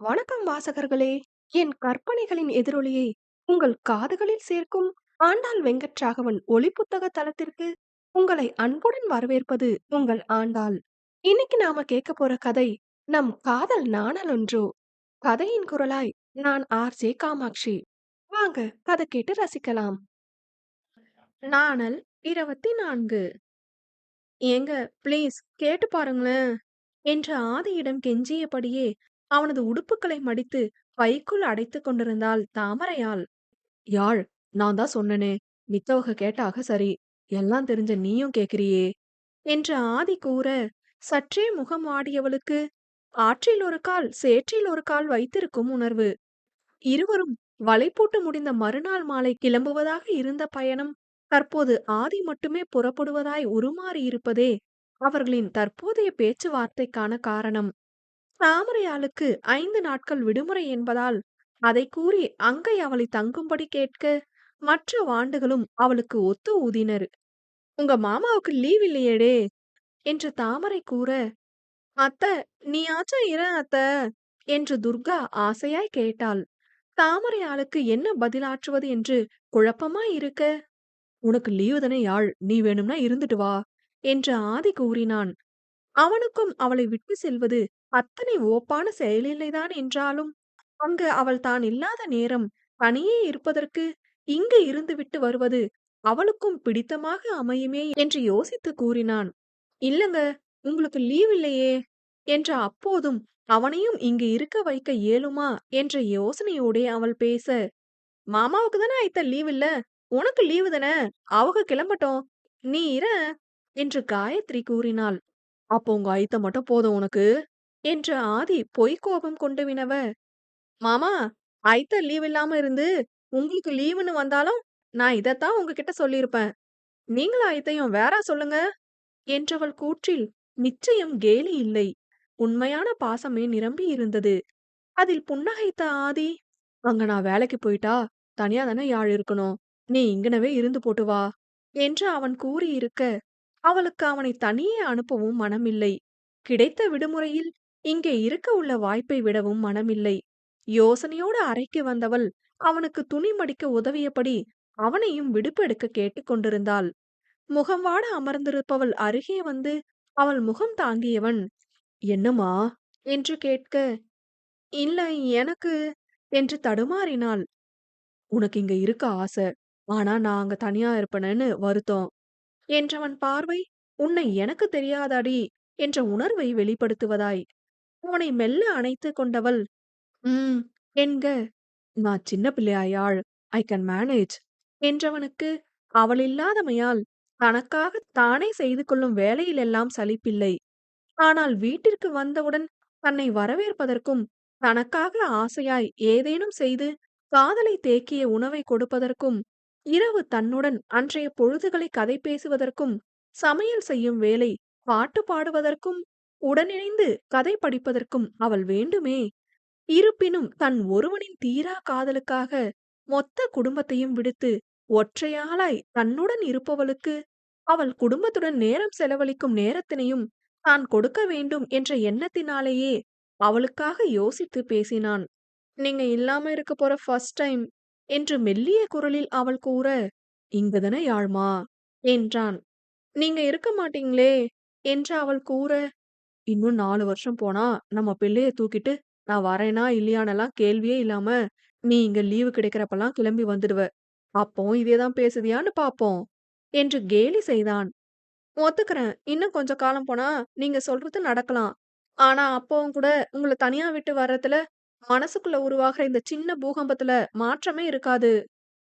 வணக்கம் வாசகர்களே! என் கற்பனைகளின் எதிரொலியை உங்கள் காதுகளில் சேர்க்கும் ஆண்டாள் வெங்கட்ராகவன் ஒலிப்புத்தக தளத்திற்கு உங்களை அன்புடன் வரவேற்பது உங்கள் ஆண்டாள். இன்னைக்கு நாம கேட்க போற கதை நம் காதல் நாணலொன்றோ. கதையின் குரலாய் நான் ஆர்ஜே காமாட்சி. வாங்க கதை கேட்டு ரசிக்கலாம். நாணல் 24. ஏங்க, ப்ளீஸ் கேட்டு பாருங்களேன் என்று ஆதியிடம் கெஞ்சியபடியே அவனது உடுப்புகளை மடித்து பைக்குள் அடைத்துக் கொண்டிருந்தாள் தாமரையாள். யாழ், நான் தான் சொன்னனே, மித்தவங்க கேட்டாக சரி, எல்லாம் தெரிஞ்ச நீயும் கேக்குறியே என்று ஆதி கூற, சற்றே முகம் வாடியவளுக்கு ஆற்றில் ஒரு கால் சேற்றில் ஒரு கால் வைத்திருக்கும் உணர்வு. இருவரும் வலைப்போட்டு முடிந்த மறுநாள் மாலை கிளம்புவதாக இருந்த பயணம் தற்போது ஆதி மட்டுமே புறப்படுவதாய் உருமாறியிருப்பதே அவர்களின் தற்போதைய பேச்சுவார்த்தைக்கான காரணம். தாமரையாளுக்கு 5 நாட்கள் விடுமுறை என்பதால் அதை கூறி அங்கை அவளை தங்கும்படி கேட்க மற்ற வாண்டுகளும் அவளுக்கு ஒத்து ஊதினர். உங்க மாமாவுக்கு லீவ் இல்லையேடே என்று தாமரை கூற, அத்த, நீயாச்சும் அத்த என்று துர்கா ஆசையாய் கேட்டாள். தாமரையாளுக்கு என்ன பதிலாற்றுவது என்று குழப்பமாய் இருக்க, உனக்கு லீவு தானே யாழ், நீ வேணும்னா இருந்துட்டு வா என்று ஆதி கூறினான். அவனுக்கும் அவளை விட்டு செல்வது அத்தனை ஓப்பான செயலில்லைதான் என்றாலும், அங்கு அவள் தான் இல்லாத நேரம் தனியே இருப்பதற்கு இங்கு இருந்துவிட்டு வருவது அவளுக்கும் பிடித்தமாக அமையுமே என்று யோசித்து கூறினான். இல்லங்க, உங்களுக்கு லீவ் இல்லையே என்ற அப்போதும் அவனையும் இங்கு இருக்க வைக்க இயலுமா என்ற யோசனையோடே அவள் பேச, மாமாவுக்கு தானே ஐத்த லீவ் இல்ல, உனக்கு லீவு தானே, அவங்க கிளம்பட்டும், நீ இரேன் என்று காயத்ரி கூறினாள். அப்போ உங்க ஐத்த மட்டும் போதும் உனக்கு என்று ஆதி பொய்க்கோபம் கொண்டு வினவ, மாமா, ஐத்த லீவ் இல்லாம இருந்து உங்களுக்கு லீவுன்னு வந்தாலும் நான் இதத்தான் உங்ககிட்ட சொல்லியிருப்பேன். நீங்களும் ஐத்தையும் வேற சொல்லுங்க என்றவள் கூற்றில் நிச்சயம் கேலி இல்லை, உண்மையான பாசமே நிரம்பி இருந்தது. அதில் புன்னகைத்த ஆதி, அங்க நான் வேலைக்கு போயிட்டா தனியா தானே யாழ் இருக்கணும், நீ இங்கனவே இருந்து போட்டு வா என்று அவன் கூறியிருக்க, அவளுக்கு அவனை தனியே அனுப்பவும் மனமில்லை. கிடைத்த விடுமுறையில் இங்கே இருக்க உள்ள வாய்ப்பை விடவும் மனமில்லை. யோசனையோடு அறைக்கு வந்தவள் அவனுக்கு துணி மடிக்க உதவியபடி அவனையும் விடுப்பெடுக்க கேட்டுக் கொண்டிருந்தாள். முகம் வாட அமர்ந்திருப்பவள் அருகே வந்து அவள் முகம் தாங்கியவன், என்னம்மா என்று கேட்க, இல்ல, எனக்கு என்று தடுமாறினாள். உனக்கு இங்க இருக்க ஆசை, ஆனா நான் அங்க தனியா இருப்பேனேன்னு வருத்தம் என்றவன் பார்வை உன்னை எனக்கு தெரியாதாடி என்ற உணர்வை வெளிப்படுத்துவதாய். அவனை மெல்ல அணைத்துக் கொண்டவள், ம் என்க, நான் சின்ன பிள்ளையாயாள், ஐ கேன் மேனேஜ் என்றவனுக்கு அவள் இல்லாதமையால் தனக்காக தானே செய்து கொள்ளும் வேலையிலெல்லாம் சலிப்பில்லை. ஆனால் வீட்டிற்கு வந்தவுடன் தன்னை வரவேற்பதற்கும் தனக்காக ஆசையாய் ஏதேனும் செய்து காதலை தேக்கிய உணவை கொடுப்பதற்கும் இரவு தன்னுடன் அன்றைய பொழுதுகளை கதை பேசுவதற்கும் சமையல் செய்யும் வேலை பாட்டு பாடுவதற்கும் உடனிணைந்து கதை படிப்பதற்கும் அவள் வேண்டுமே. இருப்பினும் தன் ஒருவனின் தீரா காதலுக்காக மொத்த குடும்பத்தையும் விடுத்து ஒற்றையாளாய் தன்னுடன் இருப்பவளுக்கு அவள் குடும்பத்துடன் நேரம் செலவழிக்கும் நேரத்தினையும் தான் கொடுக்க வேண்டும் என்ற எண்ணத்தினாலேயே அவளுக்காக யோசித்து பேசினான். நீங்க இல்லாம இருக்க போற ஃபர்ஸ்ட் டைம் என்று மெல்லிய குரலில் அவள் கூற, இங்கதானே யாழ்மா என்றான். நீங்க இருக்க மாட்டீங்களே என்று அவள் கூற, இன்னும் 4 வருஷம் போனா நம்ம பிள்ளைய தூக்கிட்டு நான் வரேனா இல்லையானெல்லாம் கேள்வியே இல்லாம நீ இங்க லீவு கிடைக்கிறப்பெல்லாம் கிளம்பி வந்துடுவ. அப்போ இதேதான் பேசுவியான்னு பாப்போம் என்று கேலி செய்தான். ஒத்துக்கிறேன், இன்னும் கொஞ்சம் காலம் போனா நீங்க சொல்றது நடக்கலாம். ஆனா அப்பவும் கூட உங்களை தனியா விட்டு வர்றதுல மனசுக்குள்ள உருவாகிற இந்த சின்ன பூகம்பத்துல மாற்றமே இருக்காது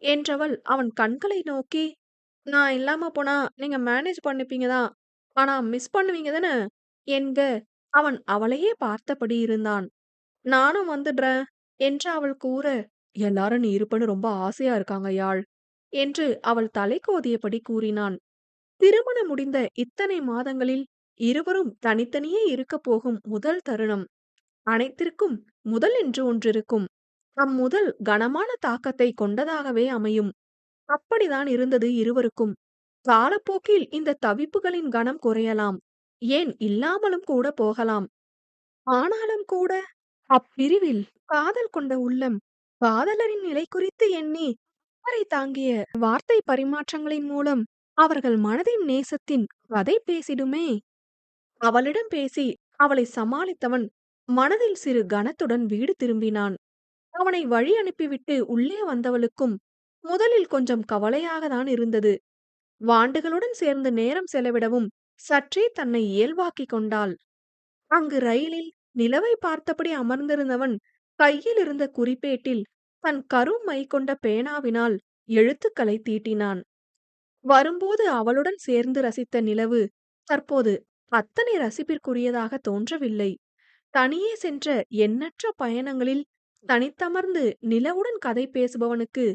என்றவள் அவன் கண்களை நோக்கி, நான் இல்லாம போனா நீங்க மேனேஜ் பண்ணிப்பீங்க தான், ஆனா மிஸ் பண்ணுவீங்க தானே என்க. அவன் அவளையே பார்த்தபடி இருந்தான். நானும் வந்துடுறேன் என்று அவள் கூற, எல்லாரும் நீ இருப்பன்னு ரொம்ப ஆசையா இருக்காங்க யாழ் என்று அவள் தலை கோதியபடி கூறினான். திருமணம் முடிந்த இத்தனை மாதங்களில் இருவரும் தனித்தனியே இருக்கப் போகும் முதல் தருணம். அனைத்திற்கும் முதல் என்று ஒன்றிருக்கும். அம்முதல் கனமான தாக்கத்தை கொண்டதாகவே அமையும். அப்படிதான் இருந்தது இருவருக்கும். காலப்போக்கில் இந்த தவிப்புகளின் கனம் குறையலாம், ஏன் இல்லாமலும் கூட போகலாம். ஆனாலும் கூட அப்பிரிவில் காதல் கொண்ட உள்ளம் காதலரின் நிலை குறித்து எண்ணி அவரை தாங்கிய வார்த்தை பரிமாற்றங்களின் மூலம் அவர்கள் மனதின் நேசத்தின் கதை பேசிடுமே. அவளிடம் பேசி அவளை சமாளித்தவன் மனதில் சிறு கனத்துடன் வீடு திரும்பினான். அவனை வழி அனுப்பிவிட்டு உள்ளே வந்தவளுக்கும் முதலில் கொஞ்சம் கவலையாக தான் இருந்தது. வாண்டுகளுடன் சேர்ந்து நேரம் செலவிடவும் சற்றே தன்னை இயல்பாக்கிக் கொண்டாள். அங்கு ரயிலில் நிலவை பார்த்தபடி அமர்ந்திருந்தவன் கையில் இருந்த குறிப்பேட்டில் தன் கரும் மை கொண்ட பேனாவினால் எழுத்துக்களை தீட்டினான். வரும்போது அவளுடன் சேர்ந்து ரசித்த நிலவு தற்போது அத்தனை ரசிப்பிற்குரியதாக தோன்றவில்லை. தனியே சென்ற எண்ணற்ற பயணங்களில் தனித்தமர்ந்து நிலவுடன் கதை பேசுபவனுக்கு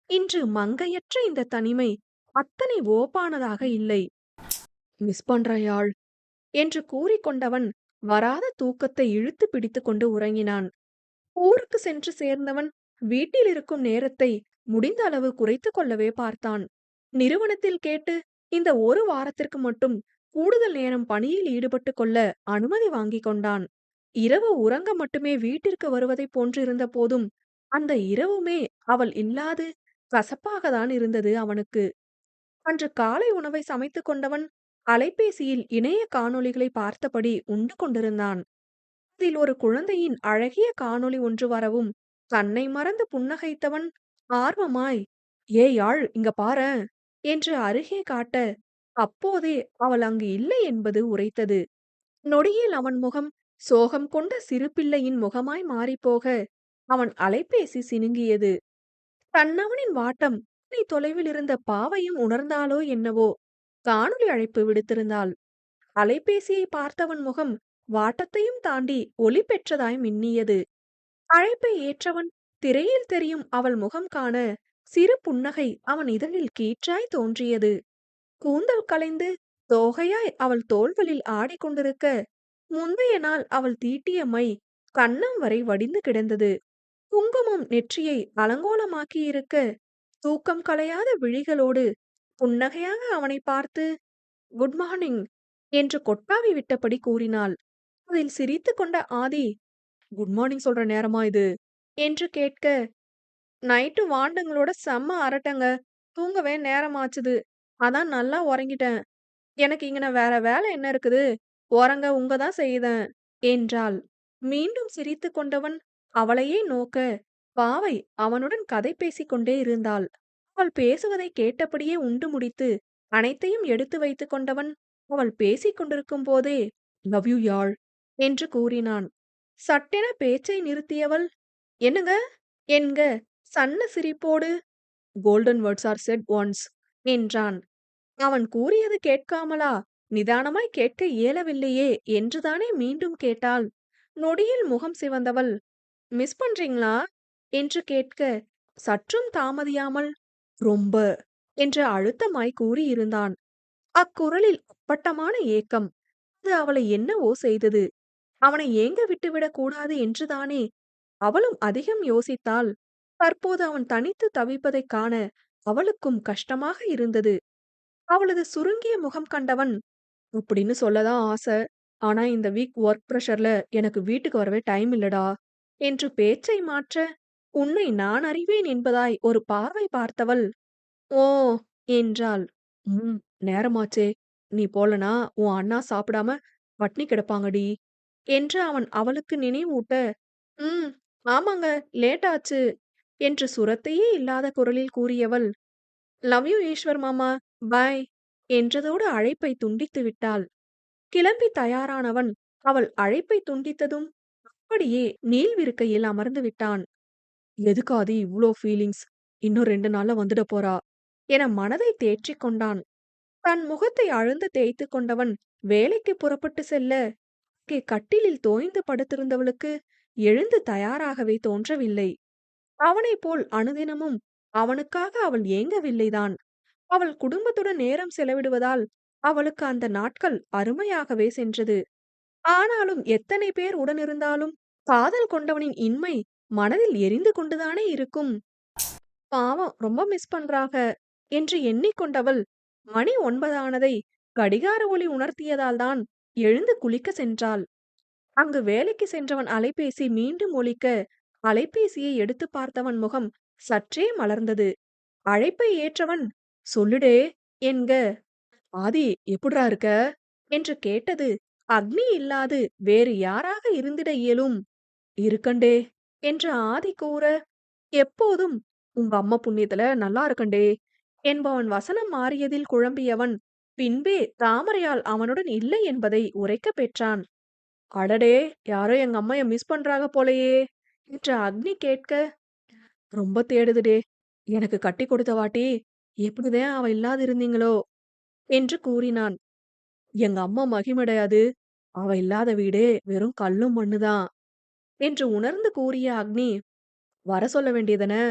இன்று மங்கையற்ற இந்த தனிமை அத்தனை ஓப்பானதாக இல்லை. மிஸ் பண்றாயாள் என்று கூறிக்கொண்டவன் வராத தூக்கத்தை இழுத்து பிடித்துக் கொண்டு உறங்கினான். ஊருக்கு சென்று சேர்ந்தவன் வீட்டில் இருக்கும் நேரத்தை முடிந்த அளவு குறைத்துக் கொள்ளவே பார்த்தான். நிறுவனத்தில் கேட்டு இந்த ஒரு வாரத்திற்கு மட்டும் கூடுதல் நேரம் பணியில் ஈடுபட்டுக் கொள்ள அனுமதி வாங்கிக் கொண்டான். இரவு உறங்க மட்டுமே வீட்டிற்கு வருவதைப் போன்றிருந்த போதும் அந்த இரவுமே அவள் இல்லாது கசப்பாகத்தான் இருந்தது அவனுக்கு. அன்று காலை உணவை சமைத்துக் கொண்டவன் அலைபேசியில் இணைய காணொளிகளை பார்த்தபடி உண்டு கொண்டிருந்தான். அதில் ஒரு குழந்தையின் அழகிய காணொளி ஒன்று வரவும் தன்னை மறந்து புன்னகைத்தவன் ஆர்வமாய், "ஏய் யாழ், இங்க பாரேன்" என்று அருகே காட்ட அப்போதே அவள் அங்கு இல்லை என்பது உரைத்தது. நொடியில் அவன் முகம் சோகம் கொண்ட சிறு பிள்ளையின் முகமாய் மாறிப்போக அவன் அலைபேசி சினுங்கியது. தன்னவனின் வாட்டம் அத்தனை தொலைவில் இருந்த பாவையும் உணர்ந்தாளோ என்னவோ காணொளி அழைப்பு விடுத்திருந்தாள். அலைபேசியை பார்த்தவன் முகம் வாட்டத்தையும் தாண்டி ஒளி பெற்றதாய் மின்னியது. அழைப்பை ஏற்றவன் திரையில் தெரியும் அவள் முகம் காண சிறு புன்னகை அவன் இதழில் கீற்றாய் தோன்றியது. கூந்தல் கலைந்து தோகையாய் அவள் தோள்களில் ஆடிக்கொண்டிருக்க முந்தைய நாள் அவள் தீட்டிய மை கன்னம் வரை வடிந்து கிடந்தது. குங்குமம் நெற்றியை அலங்கோலமாக்கியிருக்க தூக்கம் கலையாத விழிகளோடு புன்னகையாக அவனை பார்த்து குட் மார்னிங் என்று கொட்டாவி விட்டபடி கூறினாள். அதில் சிரித்து கொண்ட ஆதி, குட் மார்னிங் சொல்ற நேரமா இது என்று கேட்க, நைட்டு வாண்டுங்களோட செம்ம அரட்டங்க, தூங்கவே நேரமாச்சுது, அதான் நல்லா உறங்கிட்டேன், எனக்கு இங்கன வேற வேலை என்ன இருக்குது, உறங்க உங்க தான் செய்தேன் என்றாள். மீண்டும் சிரித்து கொண்டவன் அவளையே நோக்க பாவை அவனுடன் கதை பேசிக் கொண்டே இருந்தாள். அவள் பேசுவதை கேட்டபடியே உண்டு முடித்து அனைத்தையும் எடுத்து வைத்துக் கொண்டவன் அவள் பேசிக் கொண்டிருக்கும் போதே லவ் யூ யாழ் என்று கூறினான். சட்டென பேச்சை நிறுத்தியவள், என்னங்க என்க சன்ன சிரிப்போடு, golden words are said once என்றான். அவன் கூறியது கேட்காமலா, நிதானமாய் கேட்க இயலவில்லையே என்றுதானே மீண்டும் கேட்டாள். நொடியில் முகம் சிவந்தவள், மிஸ் பண்றீங்களா என்று கேட்க சற்றும் தாமதியாமல் ரொம்ப என்று அழுத்தமாய் கூறியிருந்தான். அக்குரலில் அப்பட்டமான ஏக்கம். அது அவளை என்னவோ செய்தது. அவனை ஏங்க விட்டுவிடக் கூடாது என்றுதானே அவளும் அதிகம் யோசித்தாள். தற்போது அவன் தனித்து தவிப்பதைக் காண அவளுக்கும் கஷ்டமாக இருந்தது. அவளது சுருங்கிய முகம் கண்டவன், அப்படின்னு சொல்லதான் ஆசை, ஆனா இந்த வீக் ஒர்க் ப்ரெஷர்ல எனக்கு வீட்டுக்கு வரவே டைம் இல்லடா என்று பேச்சை மாற்ற, உன்னை நான் அறிவேன் என்பதாய் ஒரு பார்வை பார்த்தவள், ஓ என்றாள். ம், நேரமாச்சே, நீ போலனா உன் அண்ணா சாப்பிடாம பட்னி கிடப்பாங்கடி என்று அவன் அவளுக்கு நினைவூட்ட, ம் ஆமாங்க, லேட் ஆச்சு என்று சுரத்தையே இல்லாத குரலில் கூறியவள், லவ் யூ ஈஸ்வர் மாமா, பாய் என்றதோடு அழைப்பை துண்டித்து விட்டாள். கிளம்பி தயாரானவன் அவள் அழைப்பை துண்டித்ததும் அப்படியே நீள்விருக்கையில் அமர்ந்து விட்டான். எதுக்காதி இவ்ளோ ஃபீலிங்ஸ், இன்னும் 2 நாள்ல வந்துட போறா என மனதை தேற்றிக் கொண்டான். தன் முகத்தை அழுந்து தேய்த்து கொண்டவன் வேலைக்கு புறப்பட்டு செல்ல, அங்கே கட்டிலில் தோய்ந்து படுத்திருந்தவளுக்கு எழுந்து தயாராகவே தோன்றவில்லை. அவனைப் போல் அனுதினமும் அவனுக்காக அவள் ஏங்கவில்லைதான். அவள் குடும்பத்துடன் நேரம் செலவிடுவதால் அவளுக்கு அந்த நாட்கள் அருமையாகவே சென்றது. ஆனாலும் எத்தனை பேர் உடனிருந்தாலும் காதல் கொண்டவனின் இன்மை மனதில் எரிந்து கொண்டுதானே இருக்கும். பாவம், ரொம்ப மிஸ் பண்றாக என்று எண்ணிக்கொண்டவள் மணி 9 ஆனதை கடிகார ஒலி உணர்த்தியதால்தான் எழுந்து குளிக்க சென்றாள். அங்கு வேலைக்கு சென்றவன் அலைபேசி மீண்டும் ஒலிக்க, அலைபேசியை எடுத்து பார்த்தவன் முகம் சற்றே மலர்ந்தது. அழைப்பை ஏற்றவன், "சொல்லுடே" என்க, "ஆதி எப்புட்றா இருக்க?" என்று கேட்டது அக்னி இல்லாது வேறு யாராக இருந்திட இயலும்? "இருக்கண்டே" என்று ஆதி கூற, "எப்போதும் உங்க அம்மா புண்ணியத்துல நல்லா இருக்கண்டே" என்பவன் வசனம் மாறியதில் குழம்பியவன், பின்பே தாமரையால் அவனுடன் இல்லை என்பதை உரைக்கப் பெற்றான். "அடடே! யாரோ எங்க அம்மாய மிஸ் பண்றாங்க போலயே" என்று அக்னி கேட்க, "ரொம்ப தேடுதுடே. எனக்கு கட்டி கொடுத்த வாட்டி எப்படிதான் அவ இல்லாது இருந்தீங்களோ" என்று கூறினான். "எங்க அம்மா மகிமடை அது. அவ இல்லாத வீடே வெறும் கல்லும் மண்ணுதான்" என்று உணர்ந்து கூறிய அக்னி, "வர சொல்ல வேண்டியதானே"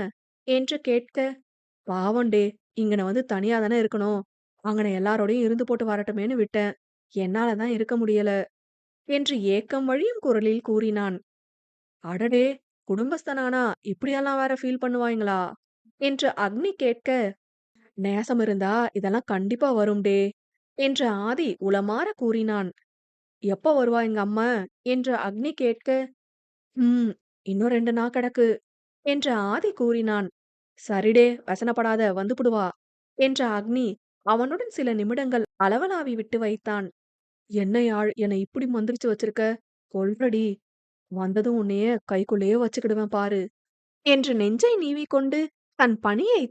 என்று கேட்க, "பாவம்டே, இங்கன வந்து தனியா தானே இருக்கணும். அங்கன எல்லாரோடையும் இருந்து போட்டு வரட்டுமேன்னு விட்டேன். என்னால தான் இருக்க முடியல" என்று ஏக்கம் வழியும் குரலில் கூறினான். "அடடே! குடும்பஸ்தனானா இப்படியெல்லாம் வேற ஃபீல் பண்ணுவாய்ங்களா?" என்று அக்னி கேட்க, "நேசம் இருந்தா இதெல்லாம் கண்டிப்பா வரும்டே" என்று ஆதி உளமாற கூறினான். "எப்ப வருவா எங்க அம்மா?" என்று அக்னி கேட்க, "ம் இன்னும் 2 நா கெடக்கு" என்று ஆதி கூறினான். "சரிடே வெசனப்படாத வந்துப்புடுவா" என்ற அக்னி அவனுடன் சில நிமிடங்கள் அளவளாவி விட்டு வைத்தான். "என்ன யாழ் என்ன இப்படி மந்திரிச்சு வச்சிருக்க? கொல்றடி. வந்ததும் உன்னைய கைக்குள்ளேயே வச்சுக்கிடுவேன் பாரு" என்று நெஞ்சை நீவிக்கொண்டு தன் பணியை